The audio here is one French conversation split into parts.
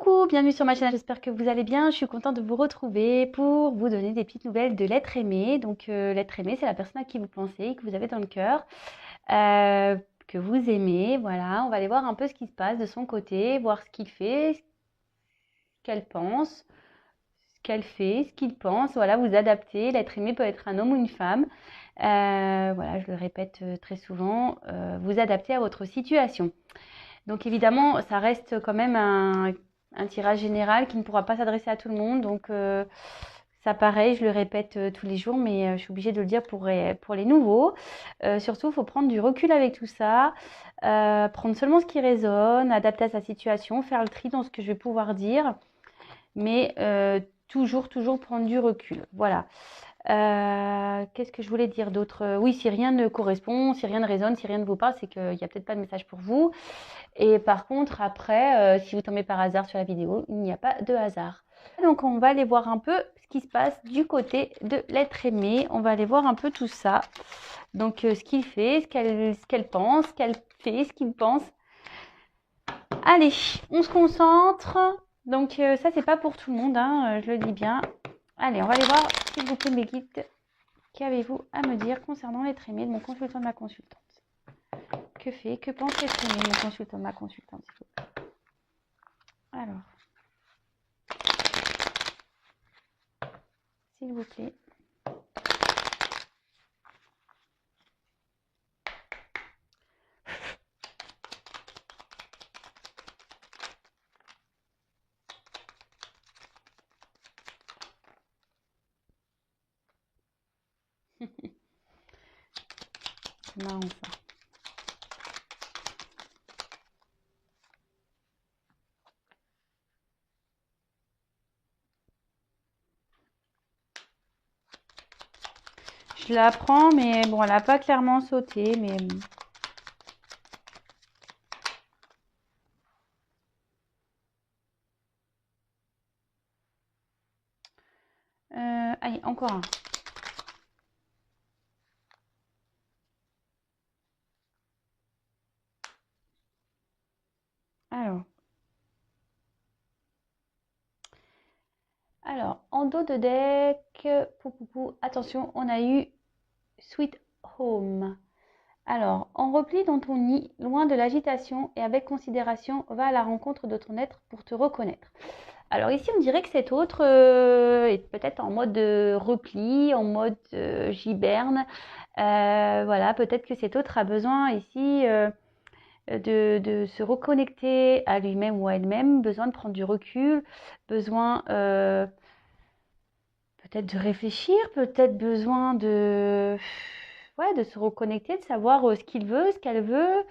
Coucou, bienvenue sur ma chaîne, j'espère que vous allez bien. Je suis contente de vous retrouver pour vous donner des petites nouvelles de l'être aimé. Donc l'être aimé, c'est la personne à qui vous pensez, que vous avez dans le cœur, que vous aimez. Voilà, on va aller voir un peu ce qui se passe de son côté, voir ce qu'il fait, ce qu'elle pense, ce qu'elle fait, ce qu'il pense. Voilà, vous adaptez. L'être aimé peut être un homme ou une femme. Voilà, je le répète très souvent, vous adaptez à votre situation. Donc évidemment, ça reste quand même un tirage général qui ne pourra pas s'adresser à tout le monde. Donc ça pareil, je le répète tous les jours, mais je suis obligée de le dire pour les nouveaux. Surtout, il faut prendre du recul avec tout ça, prendre seulement ce qui résonne, adapter à sa situation, faire le tri dans ce que je vais pouvoir dire, mais toujours prendre du recul. Voilà. Qu'est-ce que je voulais dire d'autre? Oui, si rien ne correspond, si rien ne résonne, si rien ne vous parle, c'est qu'il n'y a peut-être pas de message pour vous. Et par contre, après, si vous tombez par hasard sur la vidéo, il n'y a pas de hasard. Donc, on va aller voir un peu ce qui se passe du côté de l'être aimé. On va aller voir un peu tout ça. Donc, ce qu'il fait, ce qu'elle pense, ce qu'elle fait, ce qu'il pense. Allez, on se concentre. Donc, ça, c'est pas pour tout le monde, hein, je le dis bien. Allez, on va aller voir, s'il vous plaît, mes guides. Qu'avez-vous à me dire concernant l'être aimé de mon consultant, de ma consultante? Que fait, que pense l'être aimé de mon consultant, de ma consultante, s'il vous plaît? Alors, s'il vous plaît. C'est marrant ça. Je la prends, mais bon, elle n'a pas clairement sauté, mais... allez, encore un. Alors, en dos de deck, attention, on a eu Sweet Home. Alors, en repli dans ton nid, loin de l'agitation et avec considération, va à la rencontre de ton être pour te reconnaître. Alors ici, on dirait que cet autre est peut-être en mode repli, en mode giberne. Voilà, peut-être que cet autre a besoin ici de se reconnecter à lui-même ou à elle-même, besoin de prendre du recul, besoin peut-être de réfléchir, peut-être besoin de se reconnecter, de savoir ce qu'il veut, ce qu'elle veut,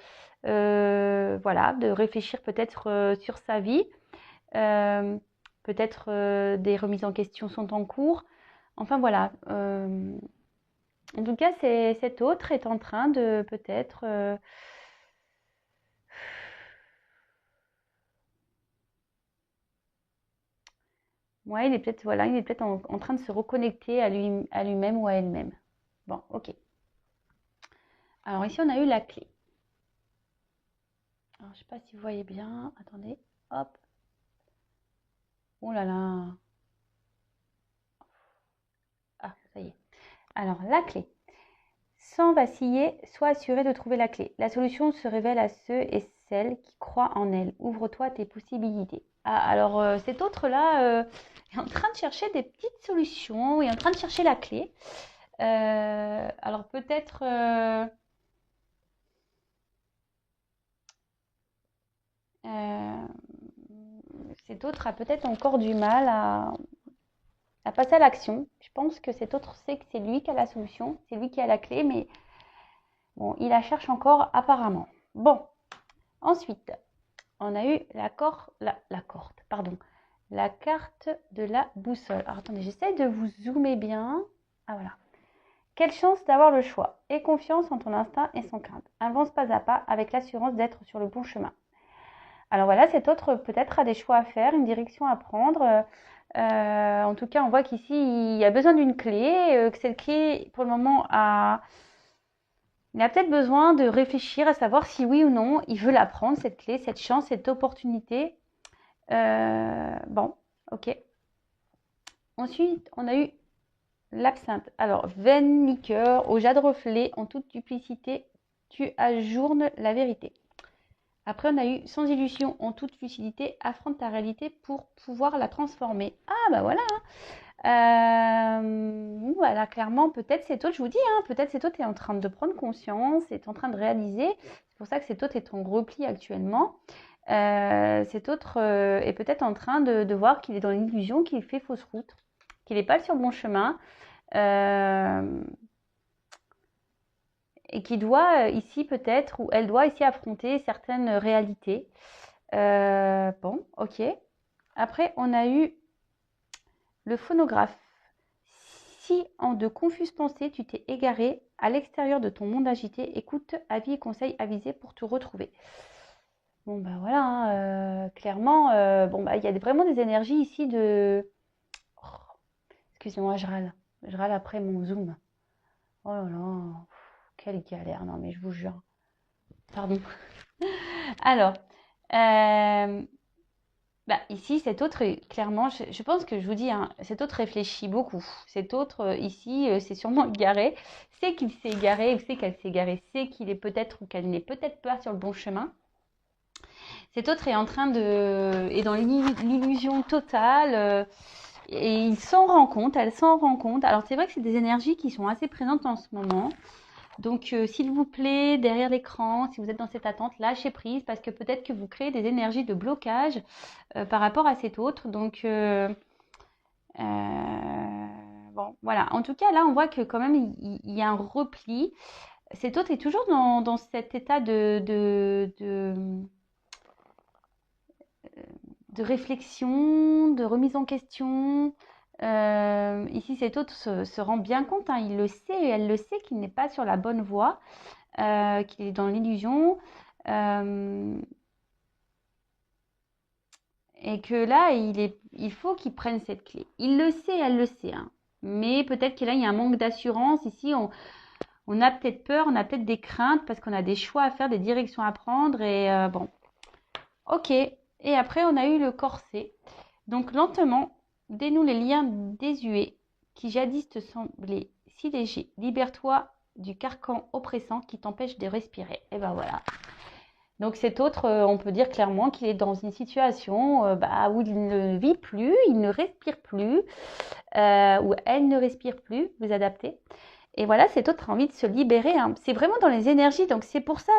voilà, de réfléchir peut-être sur sa vie. Peut-être des remises en question sont en cours. Enfin voilà. En tout cas, cet autre est en train de peut-être... ouais, il est peut-être voilà, il est peut-être en train de se reconnecter à lui-même ou à elle-même. Bon, ok. Alors ici, on a eu la clé. Alors, je ne sais pas si vous voyez bien. Attendez. Hop. Oh là là. Ah, ça y est. Alors, la clé. Sans vaciller, sois assuré de trouver la clé. La solution se révèle à ceux et celles qui croient en elle. Ouvre-toi à tes possibilités. Ah, alors cet autre-là est en train de chercher des petites solutions, il est en train de chercher la clé. Alors peut-être... cet autre a peut-être encore du mal à passer à l'action. Je pense que cet autre sait que c'est lui qui a la solution, c'est lui qui a la clé, mais bon, il la cherche encore apparemment. Bon, ensuite, on a eu la carte de la boussole. Alors attendez, j'essaie de vous zoomer bien. Ah voilà. Quelle chance d'avoir le choix. Aie confiance en ton instinct et sans crainte. Avance pas à pas avec l'assurance d'être sur le bon chemin. Alors voilà, cet autre peut-être a des choix à faire, une direction à prendre. En tout cas, on voit qu'ici, il y a besoin d'une clé, que cette clé, pour le moment, il a peut-être besoin de réfléchir à savoir si oui ou non il veut la prendre, cette clé, cette chance, cette opportunité. Bon, ok. Ensuite, on a eu l'absinthe. Alors, vaine liqueur, au jade reflet, en toute duplicité, tu ajournes la vérité. Après, on a eu sans illusion, en toute lucidité, affronte ta réalité pour pouvoir la transformer. Ah, bah voilà. Voilà, clairement, peut-être cet autre, je vous dis, hein, peut-être cet autre est en train de prendre conscience, est en train de réaliser. C'est pour ça que cet autre est en repli actuellement. Cet autre est peut-être en train de voir qu'il est dans l'illusion, qu'il fait fausse route, qu'il n'est pas sur le bon chemin. Et qui doit ici peut-être, ou elle doit ici affronter certaines réalités. Bon, ok. Après, on a eu le phonographe. Si en de confuses pensées, tu t'es égaré à l'extérieur de ton monde agité, écoute, avis et conseils avisés pour te retrouver. Bon, bah voilà, hein, clairement, bon, bah, il y a vraiment des énergies ici de... Oh, excusez-moi, je râle. Je râle après mon Zoom. Oh là là, quelle galère, non mais je vous jure. Pardon. Alors, bah, ici, cet autre, clairement, je pense que je vous dis, hein, cet autre réfléchit beaucoup. Cet autre, ici, c'est sûrement égaré. C'est qu'il s'est égaré, c'est qu'elle s'est égarée, c'est qu'il est peut-être ou qu'elle n'est peut-être pas sur le bon chemin. Cet autre est en train est dans l'illusion totale. Et il s'en rend compte, elle s'en rend compte. Alors, c'est vrai que c'est des énergies qui sont assez présentes en ce moment. Donc, s'il vous plaît, derrière l'écran, si vous êtes dans cette attente, lâchez prise parce que peut-être que vous créez des énergies de blocage par rapport à cet autre. Donc, bon, voilà. En tout cas, là, on voit que quand même, il y a un repli. Cet autre est toujours dans cet état de réflexion, de remise en question. Ici, cet autre se rend bien compte, hein, il le sait et elle le sait qu'il n'est pas sur la bonne voie, qu'il est dans l'illusion. Et que là, il faut qu'il prenne cette clé. Il le sait, elle le sait. Hein. Mais peut-être que là, il y a un manque d'assurance. Ici, on a peut-être peur, on a peut-être des craintes parce qu'on a des choix à faire, des directions à prendre. Et bon, ok. Et après, on a eu le corset. Donc, lentement, dénoue les liens désuets qui jadis te semblaient si légers. Libère-toi du carcan oppressant qui t'empêche de respirer. Et ben voilà. Donc cet autre, on peut dire clairement qu'il est dans une situation où il ne vit plus, il ne respire plus, ou elle ne respire plus, vous adaptez. Et voilà, cet autre a envie de se libérer. Hein. C'est vraiment dans les énergies, donc c'est pour ça,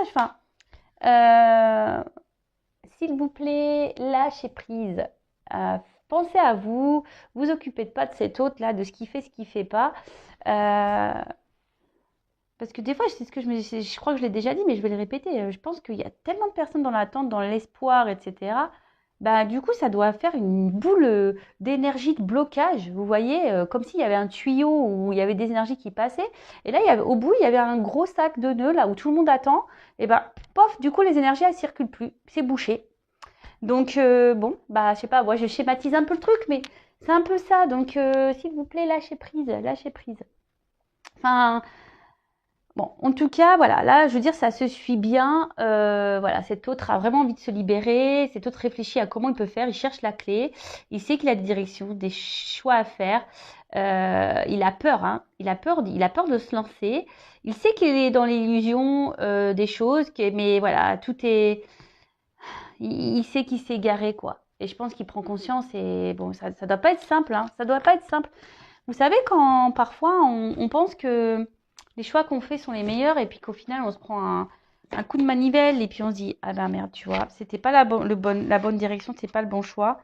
s'il vous plaît, lâchez prise. Pensez à vous, vous occupez pas de cet autre-là, de ce qu'il fait, ce qu'il fait pas. Parce que des fois, c'est ce que je crois que je l'ai déjà dit, mais je vais le répéter. Je pense qu'il y a tellement de personnes dans l'attente, dans l'espoir, etc. Bah, du coup, ça doit faire une boule d'énergie de blocage. Vous voyez, comme s'il y avait un tuyau où il y avait des énergies qui passaient. Et là, au bout, il y avait un gros sac de nœuds, là où tout le monde attend. Et ben, pof, du coup, les énergies, elles circulent plus. C'est bouché. Donc, bon, bah, je sais pas, moi, je schématise un peu le truc, mais c'est un peu ça. Donc, s'il vous plaît, lâchez prise, lâchez prise. Enfin, bon, en tout cas, voilà, là, je veux dire, ça se suit bien. Voilà, cet autre a vraiment envie de se libérer. Cet autre réfléchit à comment il peut faire. Il cherche la clé. Il sait qu'il a des directions, des choix à faire. Il a peur, hein. Il a peur de se lancer. Il sait qu'il est dans l'illusion des choses, mais voilà, tout est. Il sait qu'il s'est égaré, quoi. Et je pense qu'il prend conscience. Et bon, ça doit pas être simple, hein. Ça doit pas être simple. Vous savez, quand parfois on pense que les choix qu'on fait sont les meilleurs et puis qu'au final on se prend un coup de manivelle et puis on se dit ah ben merde, tu vois, c'était pas la bonne direction, c'est pas le bon choix.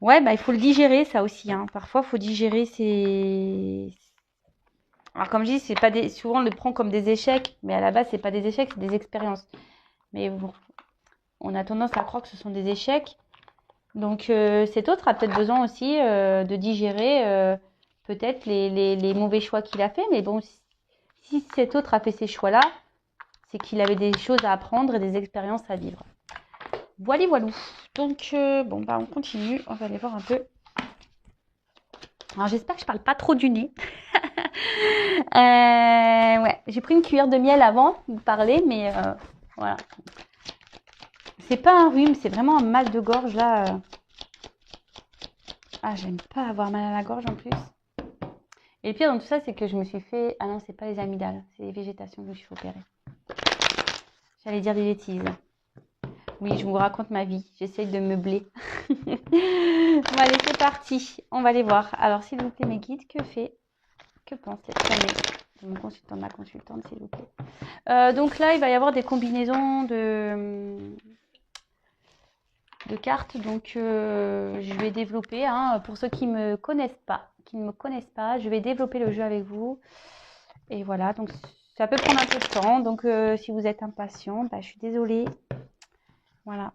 Ouais, bah il faut le digérer ça aussi. Hein. Parfois, il faut digérer Alors comme je dis, c'est pas souvent on le prend comme des échecs, mais à la base c'est pas des échecs, c'est des expériences. Mais bon, on a tendance à croire que ce sont des échecs. Donc cet autre a peut-être besoin aussi de digérer peut-être les mauvais choix qu'il a fait. Mais bon, si cet autre a fait ces choix-là, c'est qu'il avait des choses à apprendre et des expériences à vivre. Voilà, voilou. Donc, bon, bah on continue. On va aller voir un peu. Alors, j'espère que je parle pas trop du nez. Ouais, j'ai pris une cuillère de miel avant de parler, mais voilà. C'est pas un rhume, c'est vraiment un mal de gorge là. Ah, j'aime pas avoir mal à la gorge en plus. Et le pire dans tout ça, c'est que je me suis fait... Ah non, c'est pas les amygdales, c'est les végétations que je me suis fait opérer. J'allais dire des bêtises. Oui, je vous raconte ma vie. J'essaye de meubler. Bon, allez, c'est parti. On va aller voir. Alors, s'il vous plaît, mes guides, que pense cette année de mon consultant, de ma consultante, s'il vous plaît. Donc là, il va y avoir des combinaisons de cartes. Donc, je vais développer. Hein, pour ceux qui ne me connaissent pas, je vais développer le jeu avec vous. Et voilà, donc ça peut prendre un peu de temps. Donc, si vous êtes impatient, bah, je suis désolée. Voilà.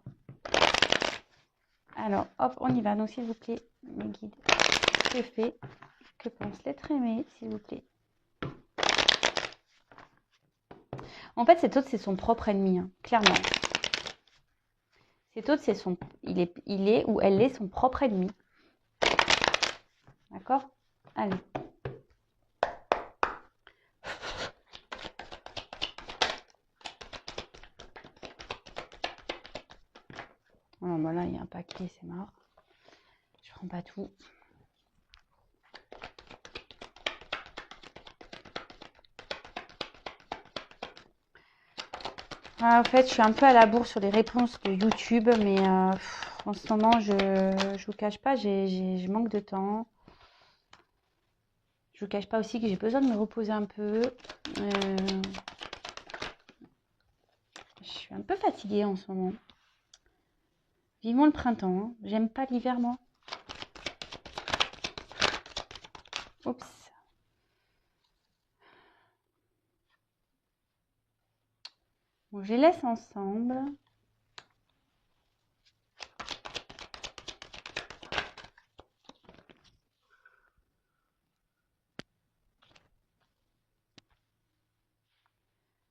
Alors, hop, on y va. Donc, s'il vous plaît, mes guides, que pense l'être aimé, s'il vous plaît. En fait, cet autre, c'est son propre ennemi, hein, clairement. Cet autre, il est ou elle est son propre ennemi. D'accord? Allez. Oh, bah là, il y a un paquet, c'est marrant. Je prends pas tout. Ah, en fait, je suis un peu à la bourre sur les réponses de YouTube, mais en ce moment, je vous cache pas, je manque de temps. Je vous cache pas aussi que j'ai besoin de me reposer un peu. Je suis un peu fatiguée en ce moment. Vivement le printemps. Hein. J'aime pas l'hiver, moi. Oups. Bon, je les laisse ensemble.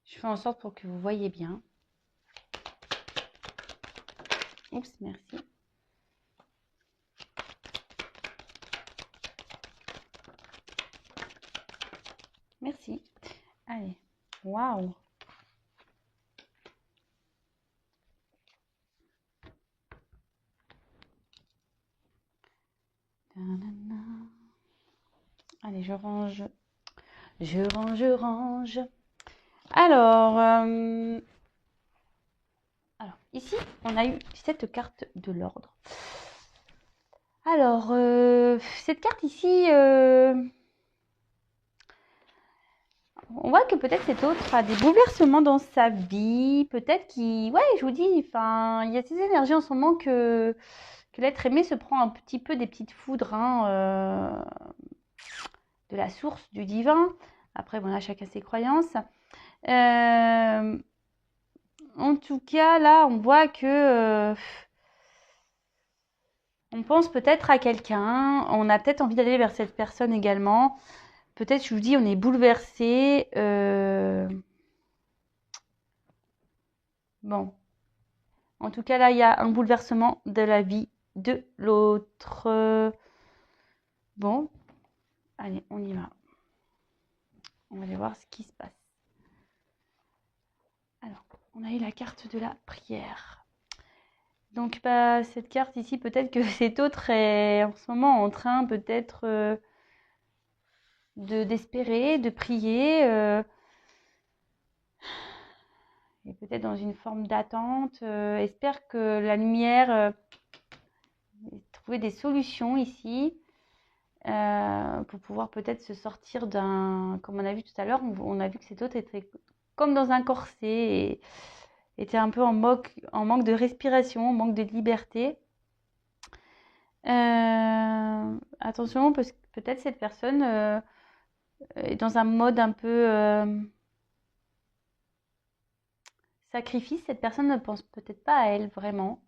Je fais en sorte pour que vous voyez bien. Oups, merci. Merci. Allez. Waouh. Allez, je range. Je range. Alors, ici, on a eu cette carte de l'ordre. Alors, cette carte ici, on voit que peut-être cet autre a des bouleversements dans sa vie. Peut-être qu'il... Ouais, je vous dis, enfin, il y a ces énergies en ce moment que l'être aimé se prend un petit peu des petites foudres hein, de la source, du divin. Après, voilà, chacun ses croyances. En tout cas, là, on voit que... on pense peut-être à quelqu'un. On a peut-être envie d'aller vers cette personne également. Peut-être, je vous dis, on est bouleversé. Bon. En tout cas, là, il y a un bouleversement de la vie de l'autre. Bon. Allez, on y va. On va aller voir ce qui se passe. Alors, on a eu la carte de la prière. Donc, bah, cette carte ici, peut-être que cet autre est en ce moment en train peut-être d'espérer, de prier. Et peut-être dans une forme d'attente. Espère que la lumière... trouver des solutions ici. Pour pouvoir peut-être se sortir d'un... Comme on a vu tout à l'heure, on a vu que cet autre était comme dans un corset et était un peu en manque de respiration, en manque de liberté. Attention, parce que peut-être cette personne est dans un mode un peu sacrifice. Cette personne ne pense peut-être pas à elle vraiment.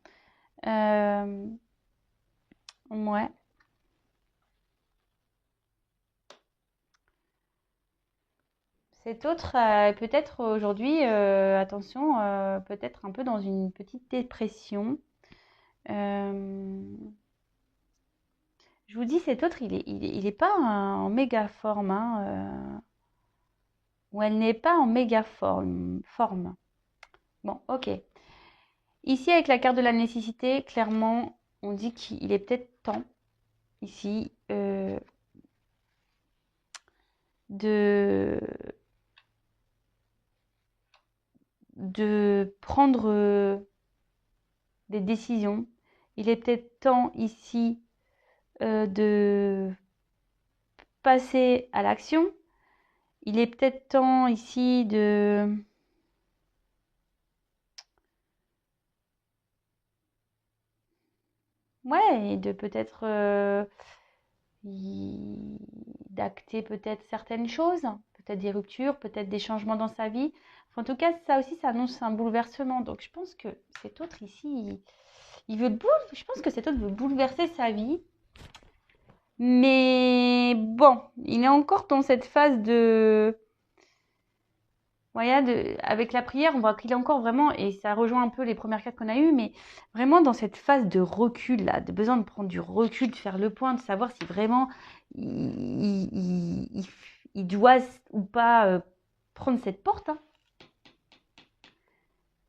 Ouais. Cet autre, peut-être aujourd'hui, attention, peut-être un peu dans une petite dépression. Je vous dis, cet autre, il est pas en méga forme, hein, ou elle n'est pas en méga forme. Bon, ok. Ici, avec la carte de la nécessité, clairement, on dit qu'il est peut-être temps, ici, de, de prendre des décisions. Il est peut-être temps, ici, de passer à l'action. Il est peut-être temps, ici, de... Ouais, et de peut-être d'acter peut-être certaines choses, peut-être des ruptures, peut-être des changements dans sa vie. Enfin, en tout cas, ça aussi, ça annonce un bouleversement. Donc, je pense que cet autre ici, il veut je pense que cet autre veut bouleverser sa vie. Mais bon, il est encore dans cette phase de... Voilà, avec la prière, on voit qu'il est encore vraiment, et ça rejoint un peu les premières cartes qu'on a eues, mais vraiment dans cette phase de recul, là, de besoin de prendre du recul, de faire le point, de savoir si vraiment il doit ou pas prendre cette porte. Hein.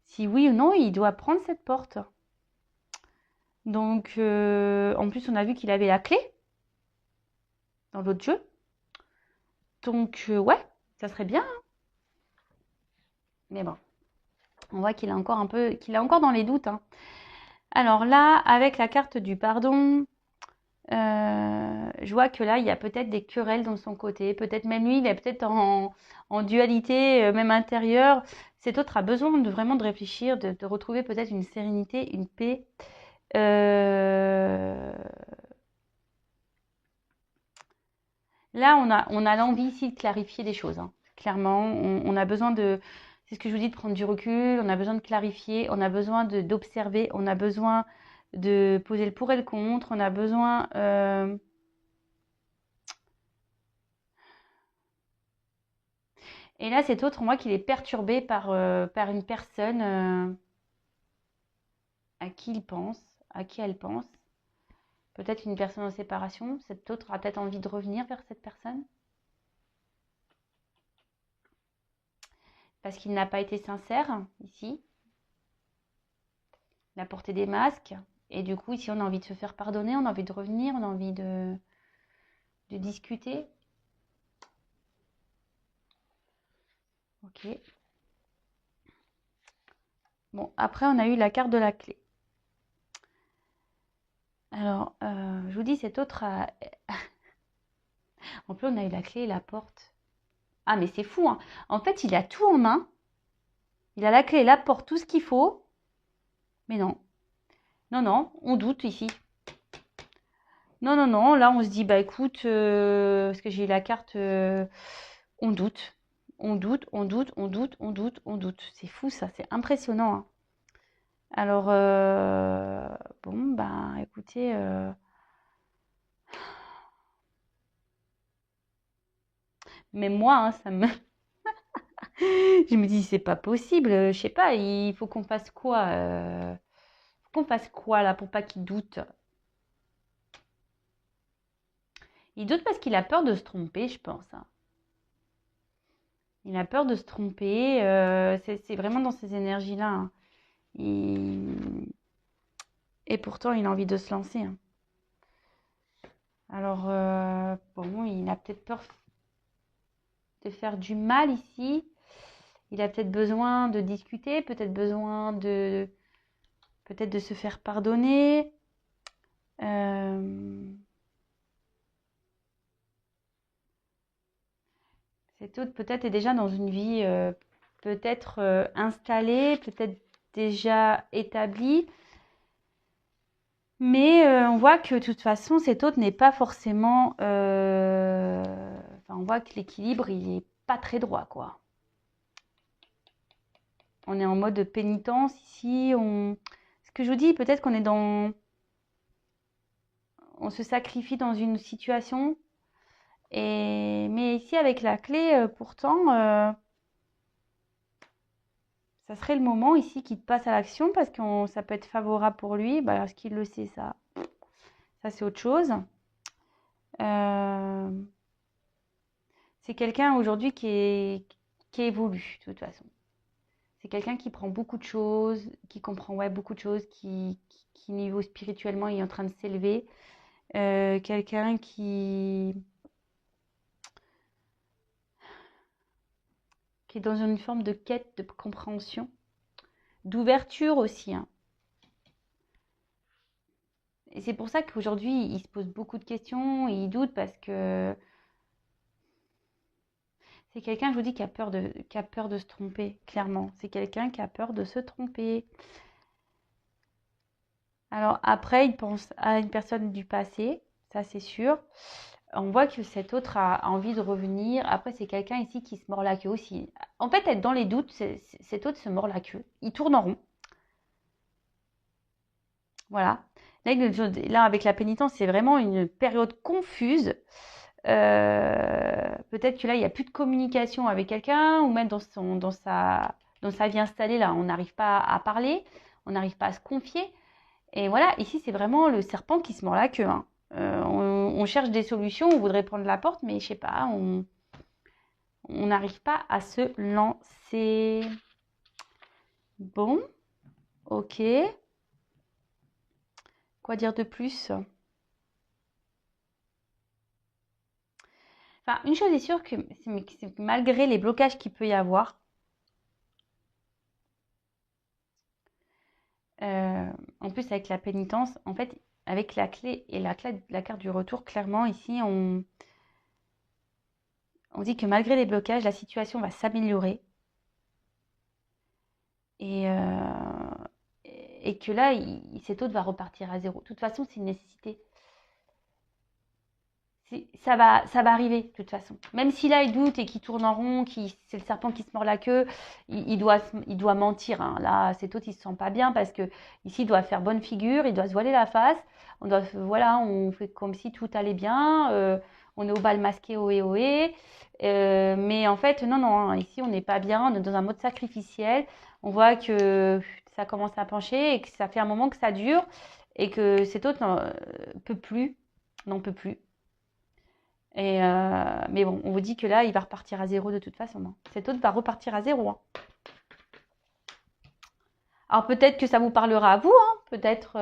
Si oui ou non, il doit prendre cette porte. Donc, en plus, on a vu qu'il avait la clé dans l'autre jeu. Donc, ouais, ça serait bien. Hein. Mais bon, on voit qu'il est encore un peu, qu'il est encore dans les doutes. Hein. Alors là, avec la carte du pardon, je vois que là, il y a peut-être des querelles dans son côté. Peut-être même lui, il est peut-être en dualité, même intérieure. Cet autre a besoin de vraiment de réfléchir, de retrouver peut-être une sérénité, une paix. Là, on a l'envie ici de clarifier des choses. Hein. Clairement, on a besoin de... C'est ce que je vous dis, de prendre du recul. On a besoin de clarifier. On a besoin d'observer. On a besoin de poser le pour et le contre. On a besoin... Et là, cet autre, on voit qu'il est perturbé par une personne à qui il pense, à qui elle pense. Peut-être une personne en séparation. Cet autre a peut-être envie de revenir vers cette personne. Parce qu'il n'a pas été sincère, ici. Il a porté des masques. Et du coup, ici, on a envie de se faire pardonner, on a envie de revenir, on a envie de discuter. Ok. Bon, après, on a eu la carte de la clé. Alors, je vous dis, cet autre a... En plus, on a eu la clé et la porte. Ah, mais c'est fou, hein. En fait, il a tout en main. Il a la clé, la porte, tout ce qu'il faut. Mais non. Non, non, on doute ici. Non, non, non. Là, on se dit, bah écoute, parce que j'ai eu la carte, on doute. On doute, on doute, on doute, on doute, on doute. C'est fou, ça. C'est impressionnant. Hein. Alors, bon, ben, écoutez, même moi, hein, ça me... Je me dis, c'est pas possible, je sais pas, il faut qu'on fasse quoi faut qu'on fasse quoi là pour pas qu'il doute? Il doute parce qu'il a peur de se tromper, je pense. Hein. Il a peur de se tromper, c'est vraiment dans ces énergies-là. Hein. Et pourtant, il a envie de se lancer. Hein. Alors, bon, il a peut-être peur de faire du mal ici. Il a peut-être besoin de discuter, peut-être besoin de peut-être de se faire pardonner. Cet autre peut-être est déjà dans une vie peut-être installée, peut-être déjà établie. Mais on voit que de toute façon, cet autre n'est pas forcément... Enfin, on voit que l'équilibre, il n'est pas très droit, quoi. On est en mode pénitence ici. Ce que je vous dis, peut-être qu'on est dans... On se sacrifie dans une situation. Mais ici, avec la clé, pourtant, ça serait le moment ici qu'il passe à l'action parce que ça peut être favorable pour lui. Bah, est-ce qu'il le sait, ça c'est autre chose. C'est quelqu'un aujourd'hui qui évolue, de toute façon. C'est quelqu'un qui prend beaucoup de choses, qui comprend ouais, beaucoup de choses, qui niveau spirituellement est en train de s'élever. Quelqu'un qui est dans une forme de quête de compréhension, d'ouverture aussi, hein. Et c'est pour ça qu'aujourd'hui, il se pose beaucoup de questions, il doute parce que c'est quelqu'un, je vous dis, qui a peur de se tromper, clairement. C'est quelqu'un qui a peur de se tromper. Alors après, il pense à une personne du passé, ça c'est sûr. On voit que cet autre a envie de revenir. Après, c'est quelqu'un ici qui se mord la queue aussi. En fait, être dans les doutes, cet autre se mord la queue. Il tourne en rond. Voilà. Là, avec la pénitence, c'est vraiment une période confuse. Peut-être que là, il n'y a plus de communication avec quelqu'un, ou même dans sa vie installée, là, on n'arrive pas à parler, on n'arrive pas à se confier. Et voilà, ici, c'est vraiment le serpent qui se mord la queue, hein. On cherche des solutions, on voudrait prendre la porte, mais je sais pas, on n'arrive pas à se lancer. Bon, ok. Quoi dire de plus? Enfin, une chose est sûre, c'est que malgré les blocages qu'il peut y avoir, en plus avec la pénitence, en fait, avec la clé et la carte du retour, clairement, ici, on dit que malgré les blocages, la situation va s'améliorer. Et, et que là, cet autre va repartir à zéro. De toute façon, c'est une nécessité. Ça va arriver, de toute façon. Même si là, il doute et qu'il tourne en rond, c'est le serpent qui se mord la queue, il doit mentir, hein. Là, cet autre, il se sent pas bien parce que ici, il doit faire bonne figure, il doit se voiler la face. Voilà, on fait comme si tout allait bien. On est au bal masqué, ohé, ohé. Mais en fait, non, non, hein, ici, on n'est pas bien. On est dans un mode sacrificiel. On voit que ça commence à pencher et que ça fait un moment que ça dure et que cet autre n'en peut plus. Mais bon, on vous dit que là, il va repartir à zéro de toute façon, hein. Cet autre va repartir à zéro, hein. Alors peut-être que ça vous parlera à vous, hein. Peut-être,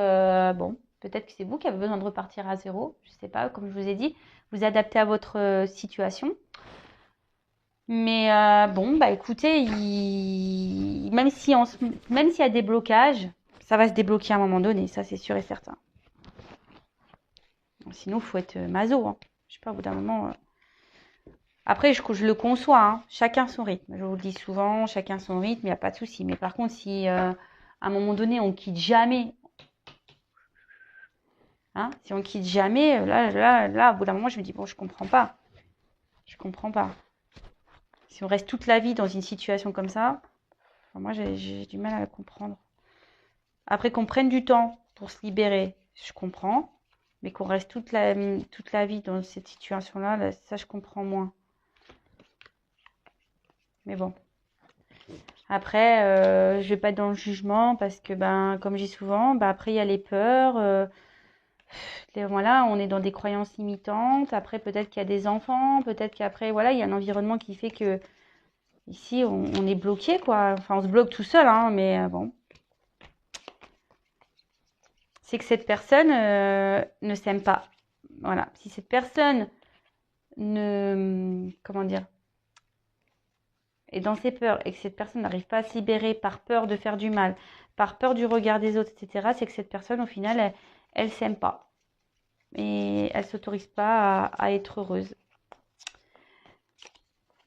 peut-être que c'est vous qui avez besoin de repartir à zéro. Je ne sais pas, comme je vous ai dit, vous adaptez à votre situation. Mais bon, bah écoutez, même s'il y a des blocages, ça va se débloquer à un moment donné, ça c'est sûr et certain. Sinon, il faut être maso, hein. Je sais pas, au bout d'un moment. Après, je le conçois, hein. Chacun son rythme. Je vous le dis souvent, chacun son rythme, il n'y a pas de souci. Mais par contre, si à un moment donné, on quitte jamais, hein, si on quitte jamais, là, au bout d'un moment, je me dis, bon, je comprends pas. Je comprends pas. Si on reste toute la vie dans une situation comme ça, enfin, moi, j'ai du mal à la comprendre. Après, qu'on prenne du temps pour se libérer, je comprends. Mais qu'on reste toute la vie dans cette situation-là, là, ça, je comprends moins. Mais bon. Après, je vais pas être dans le jugement parce que, ben, comme je dis souvent, ben, après, il y a les peurs. Voilà, on est dans des croyances limitantes. Après, peut-être qu'il y a des enfants. Peut-être qu'après, voilà, il y a un environnement qui fait que ici, on est bloqué, quoi. Enfin, on se bloque tout seul, hein, mais bon. C'est que cette personne ne s'aime pas. Voilà. Si cette personne comment dire, est dans ses peurs et que cette personne n'arrive pas à se libérer par peur de faire du mal, par peur du regard des autres, etc., c'est que cette personne, au final, elle s'aime pas. Et elle s'autorise pas à être heureuse.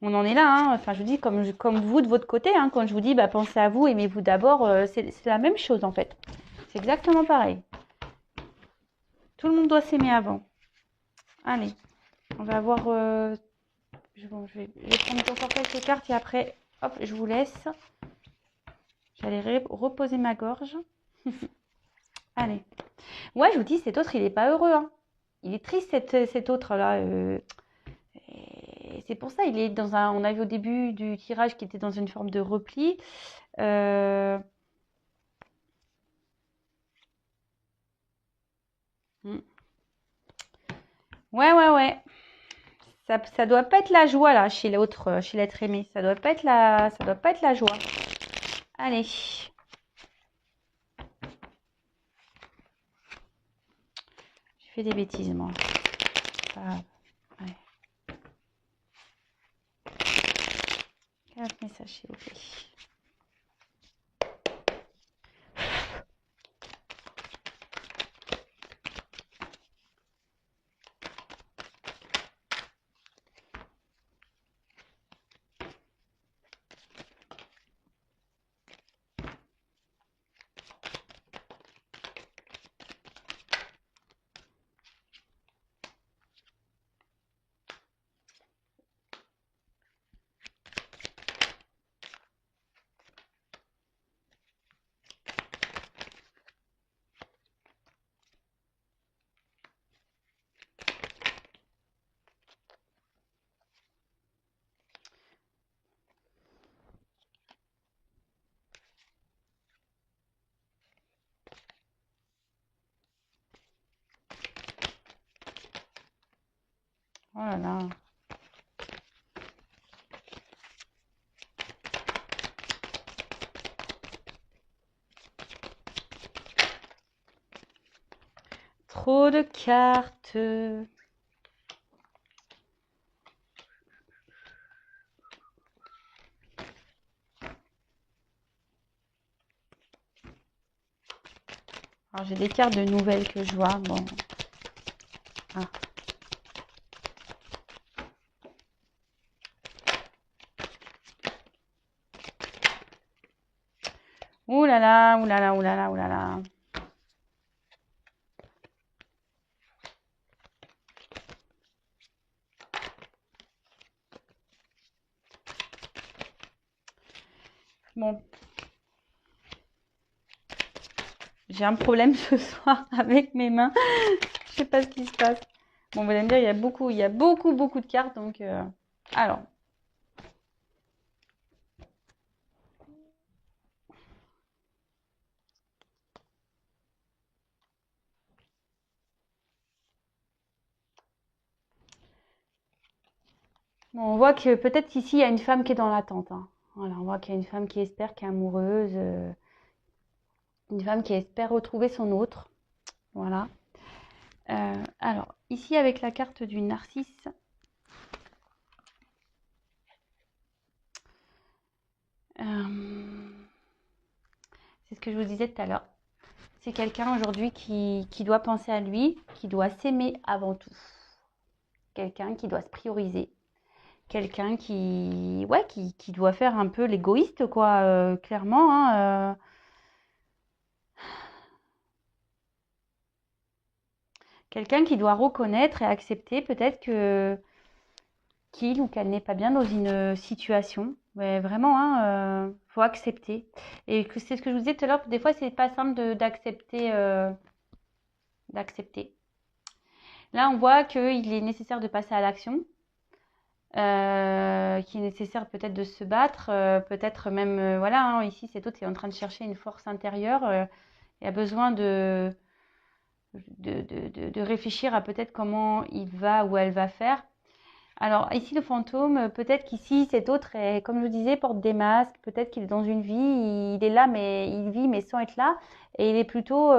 On en est là, hein. Enfin, je vous dis, comme vous de votre côté, hein, quand je vous dis, bah, pensez à vous, aimez-vous d'abord, c'est la même chose en fait. C'est exactement pareil. Tout le monde doit s'aimer avant. Allez, on va voir. Je vais prendre encore quelques cartes et après, hop, je vous laisse. J'allais reposer ma gorge. Allez. Ouais, je vous dis, cet autre, il n'est pas heureux, hein. Il est triste, cet autre-là. C'est pour ça, il est dans un. On a vu au début du tirage qu'il était dans une forme de repli. Hmm. Ouais. Ça doit pas être la joie là chez l'autre, chez l'être aimé. Ça doit pas être la joie. Allez. J'ai fait des bêtises, moi. C'est pas grave. Ouais. 4 messages, s'il vous plaît. Oh là là. Trop de cartes. Alors, j'ai des cartes de nouvelles que je vois. Bon. Ah. Ouh là là, ouh là là, ouh là là, ouh là là. Bon. J'ai un problème ce soir avec mes mains. Je sais pas ce qui se passe. Bon, vous allez me dire, il y a beaucoup de cartes. Donc, alors. Bon, on voit que peut-être qu'ici, il y a une femme qui est dans l'attente. Hein. Voilà, on voit qu'il y a une femme qui espère, qui est amoureuse. Une femme qui espère retrouver son autre. Voilà. Alors, ici, avec la carte du narcisse. C'est ce que je vous disais tout à l'heure. C'est quelqu'un aujourd'hui qui doit penser à lui, qui doit s'aimer avant tout. Quelqu'un qui doit se prioriser. Quelqu'un qui doit faire un peu l'égoïste, quoi, clairement. Hein, quelqu'un qui doit reconnaître et accepter peut-être que qu'il ou qu'elle n'est pas bien dans une situation. Mais vraiment, hein, faut accepter. Et que c'est ce que je vous disais tout à l'heure, des fois, c'est pas simple d'accepter. D'accepter. Là, on voit qu'il est nécessaire de passer à l'action. Qu'il est nécessaire peut-être de se battre, peut-être même, voilà, hein, ici c'est autre qui est en train de chercher une force intérieure, et a besoin de réfléchir à peut-être comment il va ou elle va faire. Alors ici le fantôme, peut-être qu'ici cet autre est, comme je vous disais, porte des masques, peut-être qu'il est dans une vie, il est là mais il vit mais sans être là, et il est plutôt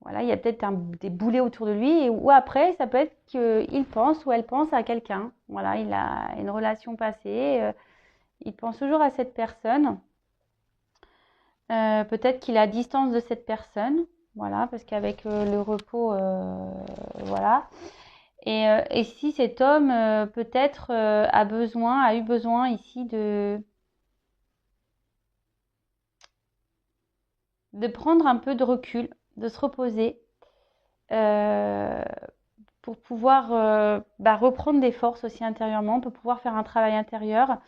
voilà, il y a peut-être des boulets autour de lui, ou après, ça peut être qu'il pense ou elle pense à quelqu'un. Voilà, il a une relation passée, il pense toujours à cette personne. Peut-être qu'il est à distance de cette personne, voilà, parce qu'avec le repos, voilà. Et si cet homme, peut-être, a eu besoin ici de prendre un peu de recul, de se reposer, euh, pour pouvoir reprendre des forces aussi intérieurement, pour pouvoir faire un travail intérieur.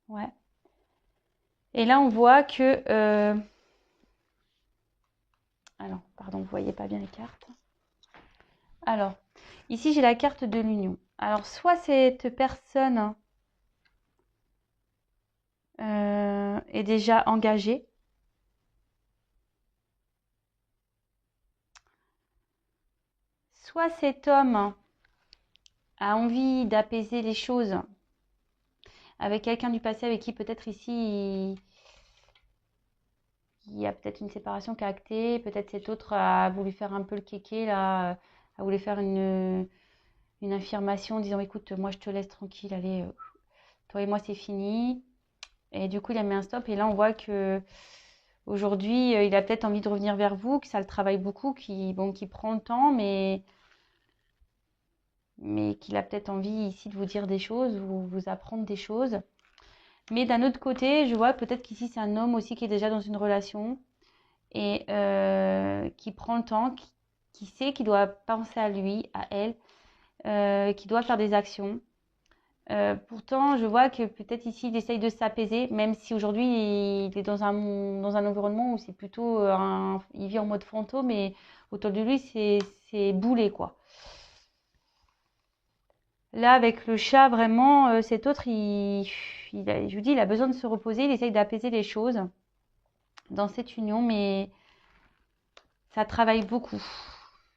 Ouais. Et là, on voit que... alors, pardon, vous voyez pas bien les cartes. Alors, ici, j'ai la carte de l'union. Alors, soit cette personne est déjà engagée, soit cet homme a envie d'apaiser les choses avec quelqu'un du passé avec qui peut-être ici il y a peut-être une séparation qui a acté, peut-être cet autre a voulu faire un peu le kéké là, a voulu faire une affirmation en disant écoute, moi je te laisse tranquille, allez, toi et moi c'est fini. Et du coup il a mis un stop et là on voit que aujourd'hui il a peut-être envie de revenir vers vous, que ça le travaille beaucoup, qui prend le temps, mais qu'il a peut-être envie ici de vous dire des choses ou vous apprendre des choses. Mais d'un autre côté, je vois peut-être qu'ici c'est un homme aussi qui est déjà dans une relation et qui prend le temps, qui sait qu'il doit penser à lui, à elle, qui doit faire des actions. Pourtant, je vois que peut-être ici il essaye de s'apaiser, même si aujourd'hui il est dans un environnement où c'est plutôt il vit en mode fantôme et autour de lui c'est boulé quoi. Là, avec le chat, vraiment, cet autre, je vous dis, il a besoin de se reposer, il essaye d'apaiser les choses dans cette union, mais ça travaille beaucoup.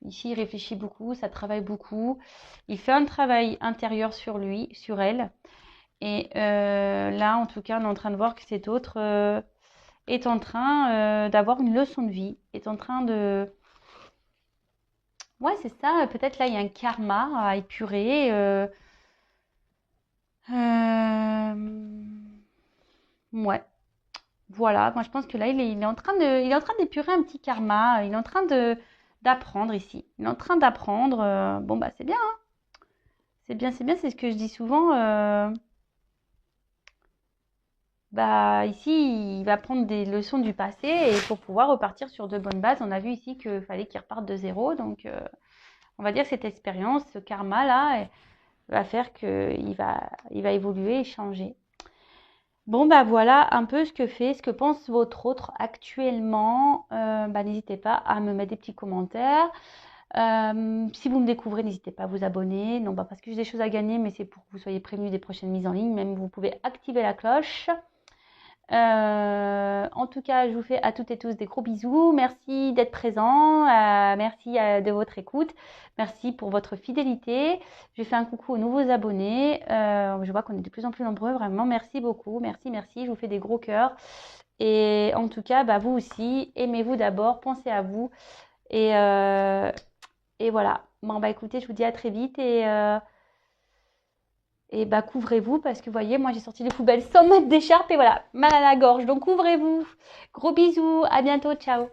Ici, il réfléchit beaucoup, ça travaille beaucoup. Il fait un travail intérieur sur lui, sur elle. Et là, en tout cas, on est en train de voir que cet autre est en train d'avoir une leçon de vie, est en train de... Ouais, c'est ça, peut-être là, il y a un karma à épurer. Euh, Ouais, voilà. Moi, je pense que là, il est en train il est en train d'épurer un petit karma. Il est en train d'apprendre ici. Il est en train d'apprendre. Bon, bah, c'est bien, hein. C'est bien, c'est bien. C'est ce que je dis souvent. Bah, ici, il va prendre des leçons du passé et pour pouvoir repartir sur de bonnes bases. On a vu ici qu'il fallait qu'il reparte de zéro. Donc, on va dire que cette expérience, ce karma-là, va faire il va évoluer et changer. Bon, bah voilà un peu ce que pense votre autre actuellement. Bah, n'hésitez pas à me mettre des petits commentaires. Si vous me découvrez, n'hésitez pas à vous abonner. Non, pas parce que j'ai des choses à gagner, mais c'est pour que vous soyez prévenus des prochaines mises en ligne. Même vous pouvez activer la cloche. En tout cas, je vous fais à toutes et tous des gros bisous. Merci d'être présents. Merci de votre écoute. Merci pour votre fidélité. Je fais un coucou aux nouveaux abonnés. Je vois qu'on est de plus en plus nombreux. Vraiment, merci beaucoup. Merci, merci. Je vous fais des gros cœurs. Et en tout cas, bah, vous aussi, aimez-vous d'abord. Pensez à vous. Et, et voilà. Bon, bah écoutez, je vous dis à très vite. Et bah couvrez-vous parce que vous voyez, moi j'ai sorti les poubelles sans mettre d'écharpe et voilà, mal à la gorge. Donc couvrez-vous. Gros bisous, à bientôt, ciao.